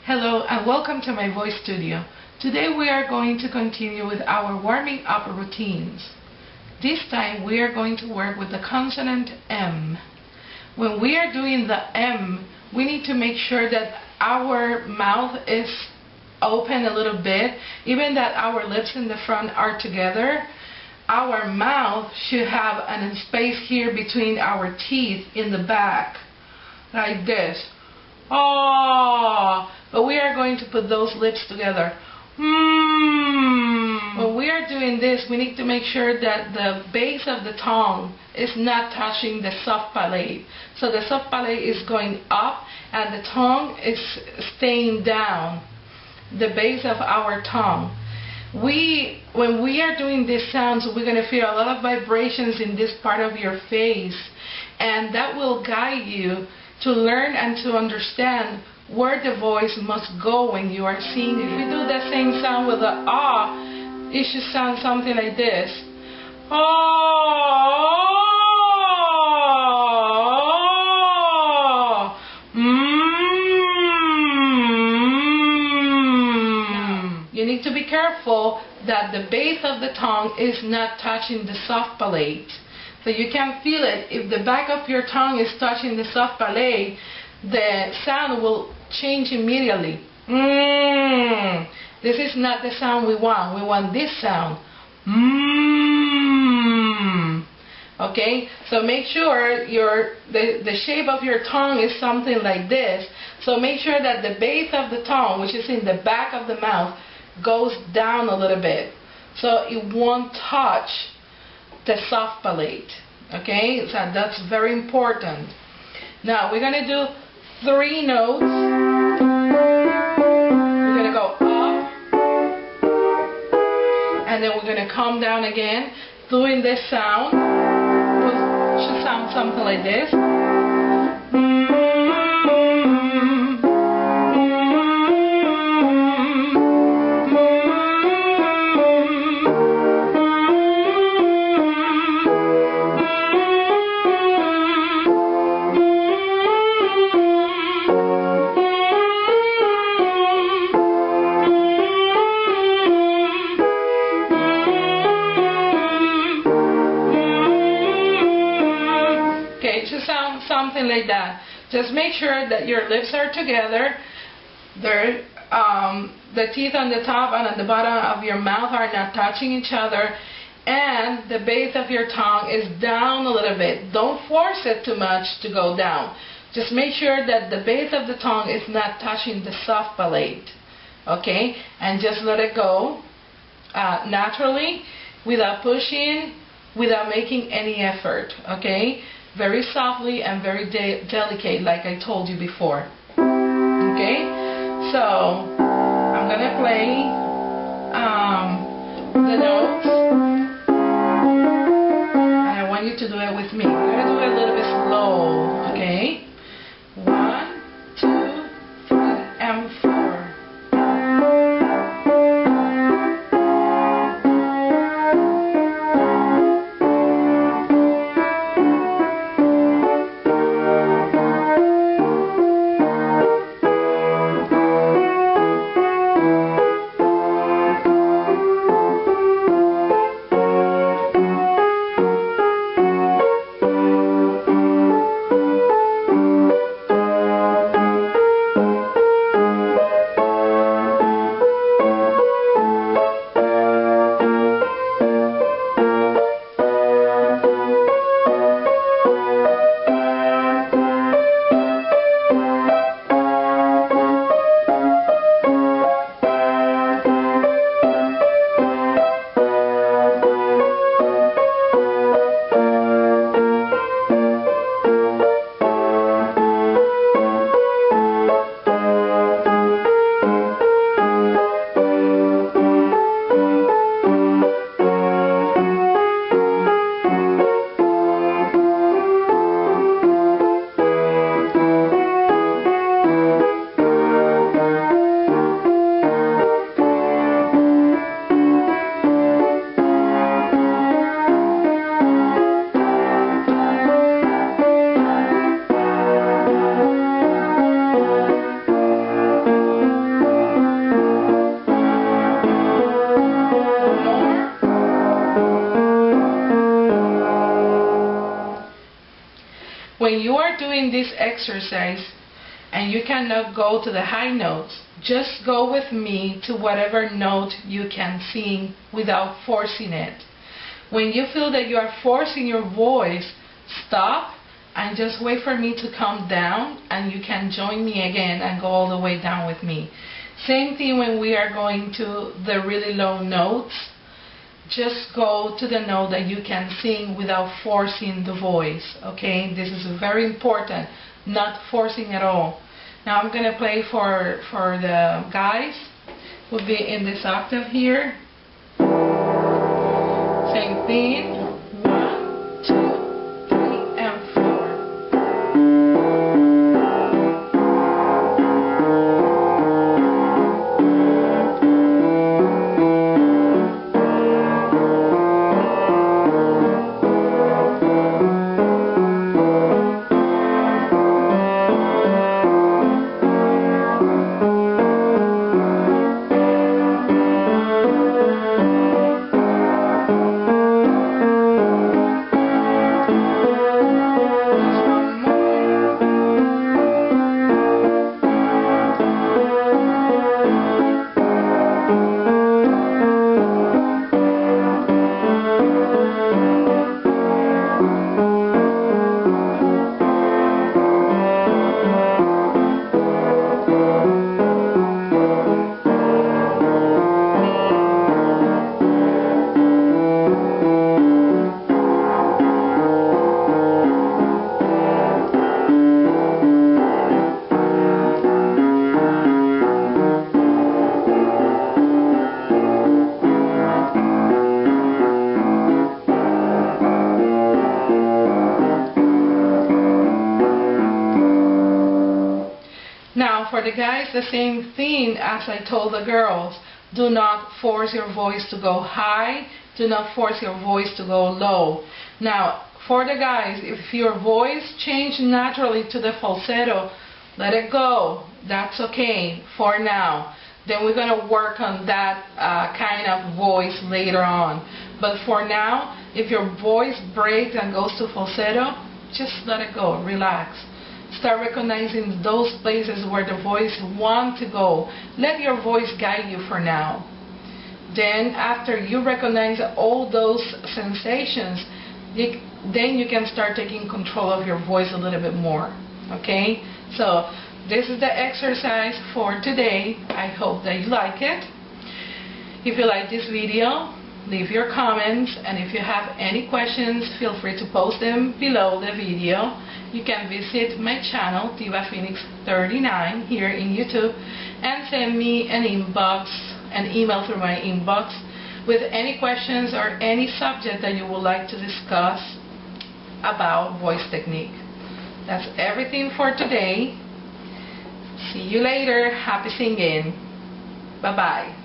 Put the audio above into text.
Hello and welcome to my voice studio. Today we are going to continue with our warming up routines. This time we are going to work with the consonant M. When we are doing the M, we need to make sure that our mouth is open a little bit, even that our lips in the front are together. Our mouth should have a space here between our teeth in the back, like this. Oh, but we are going to put those lips together. When we are doing this, we need to make sure that the base of the tongue is not touching the soft palate. So the soft palate is going up and the tongue is staying down, the base of our tongue. When we are doing these sounds, we're going to feel a lot of vibrations in this part of your face, and that will guide you to learn and to understand where the voice must go when you are singing. If we do the same sound with the ah, it should sound something like this. Oh, You need to be careful that the base of the tongue is not touching the soft palate. So you can feel it. If the back of your tongue is touching the soft palate, the sound will change immediately. This is not the sound we want. We want this sound. Okay? So make sure the shape of your tongue is something like this. So make sure that the base of the tongue, which is in the back of the mouth, goes down a little bit, so it won't touch the soft palate. Okay, so that's very important. Now we're gonna do 3 notes. We're gonna go up and then we're gonna come down again, doing this sound. It should sound something like this. Something like that. Just make sure that your lips are together. The teeth on the top and on the bottom of your mouth are not touching each other, and the base of your tongue is down a little bit. Don't force it too much to go down. Just make sure that the base of the tongue is not touching the soft palate. Okay? And just let it go naturally, without pushing, without making any effort. Okay? Very softly and very delicate, like I told you before. Okay? So, I'm going to play the notes, and I want you to do it with me. We're going to do it a little bit slow. Okay? 1, 2, 3, and 4. When you are doing this exercise and you cannot go to the high notes, just go with me to whatever note you can sing without forcing it. When you feel that you are forcing your voice, stop and just wait for me to come down, and you can join me again and go all the way down with me. Same thing when we are going to the really low notes. Just go to the note that you can sing without forcing the voice, okay? This is very important, not forcing at all. Now I'm going to play for the guys. Will be in this octave here. Same thing. 1, 2, 3, and 4. Now for the guys, the same thing as I told the girls. Do not force your voice to go high. Do not force your voice to go low. Now for the guys, if your voice changes naturally to the falsetto, let it go. That's okay for now. Then we're going to work on that kind of voice later on. But for now, if your voice breaks and goes to falsetto, just let it go. Relax. Start recognizing those places where the voice wants to go. Let your voice guide you for now. Then after you recognize all those sensations, then you can start taking control of your voice a little bit more. Okay? So this is the exercise for today. I hope that you like it. If you like this video, leave your comments, and if you have any questions, feel free to post them below the video. You can visit my channel, TivaPhoenix39, here in YouTube, and send me an email through my inbox with any questions or any subject that you would like to discuss about voice technique. That's everything for today. See you later. Happy singing. Bye-bye.